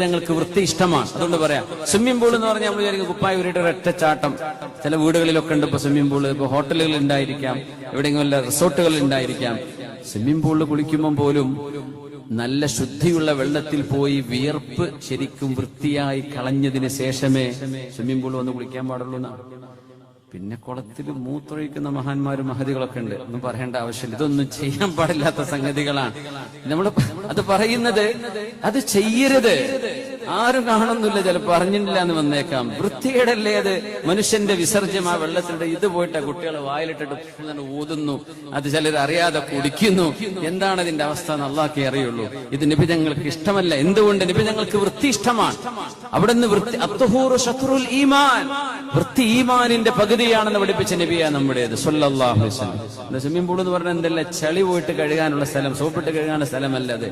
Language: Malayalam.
ഞങ്ങൾക്ക് വൃത്തി ഇഷ്ടമാണ്. അതുകൊണ്ട് പറയാം, സ്വിമ്മിംഗ് പൂൾ എന്ന് പറഞ്ഞാൽ നമ്മൾ വിചാരിക്കും കുപ്പായ ഊരിട്ട് ഒരൊറ്റ ചാട്ടം. ചില വീടുകളിലൊക്കെ ഉണ്ട് ഇപ്പൊ സ്വിമ്മിംഗ് പൂള്. ഇപ്പൊ ഹോട്ടലുകൾ ഉണ്ടായിരിക്കാം, എവിടെയെങ്കിലും റിസോർട്ടുകൾ ഉണ്ടായിരിക്കാം. സ്വിമ്മിംഗ് പൂളിൽ കുളിക്കുമ്പോൾ പോലും നല്ല ശുദ്ധിയുള്ള വെള്ളത്തിൽ പോയി വിയർപ്പ് ശരിക്കും വൃത്തിയായി കളഞ്ഞതിന് ശേഷമേ സ്വിമ്മിംഗ് പൂൾ വന്ന് കുളിക്കാൻ പാടുള്ളൂ എന്നാണ്. പിന്നെ കുളത്തിൽ മൂത്രൊഴിക്കുന്ന മഹാന്മാരും മഹതികളൊക്കെ ഉണ്ട്, ഒന്നും പറയേണ്ട ആവശ്യമില്ല. ഇതൊന്നും ചെയ്യാൻ പാടില്ലാത്ത സംഗതികളാണ്. നമ്മൾ അത് പറയുന്നത് അത് ചെയ്യരുത്. ആരും കാണുന്നില്ല, ചിലപ്പോൾ അറിഞ്ഞിട്ടില്ല എന്ന് വന്നേക്കാം. വൃത്തികേടല്ലേ അത്? മനുഷ്യന്റെ വിസർജ്യം ആ വെള്ളത്തിലുണ്ട്. ഇത് പോയിട്ട് കുട്ടികളെ വായിലിട്ടിട്ട് ഊതുന്നു, അത് ചിലർ അറിയാതെ കുടിക്കുന്നു. എന്താണ് ഇതിന്റെ അവസ്ഥ എന്ന് അള്ളാഹ്ക്കേ അറിയുള്ളൂ. ഇത് നബി ഞങ്ങൾക്ക് ഇഷ്ടമല്ല. എന്തുകൊണ്ട്? നബി ഞങ്ങൾക്ക് വൃത്തി ഇഷ്ടമാണ്. അവിടെ നിന്ന് വൃത്തി അത്ഹൂറു ശത്രുൽ ഈമാൻ, വൃത്തി ഈമാനിന്റെ പകുതിയാണെന്ന് പഠിപ്പിച്ച നബിയാ നമ്മുടേത് സ്വല്ലല്ലാഹു അലൈഹി വസല്ലം. സ്വിമ്മിംഗ് പൂൾ എന്ന് പറഞ്ഞാൽ എന്തല്ല, ചളി പോയിട്ട് കഴുകാനുള്ള സ്ഥലം, സോപ്പിട്ട് കഴുകാനുള്ള സ്ഥലമല്ല അത്.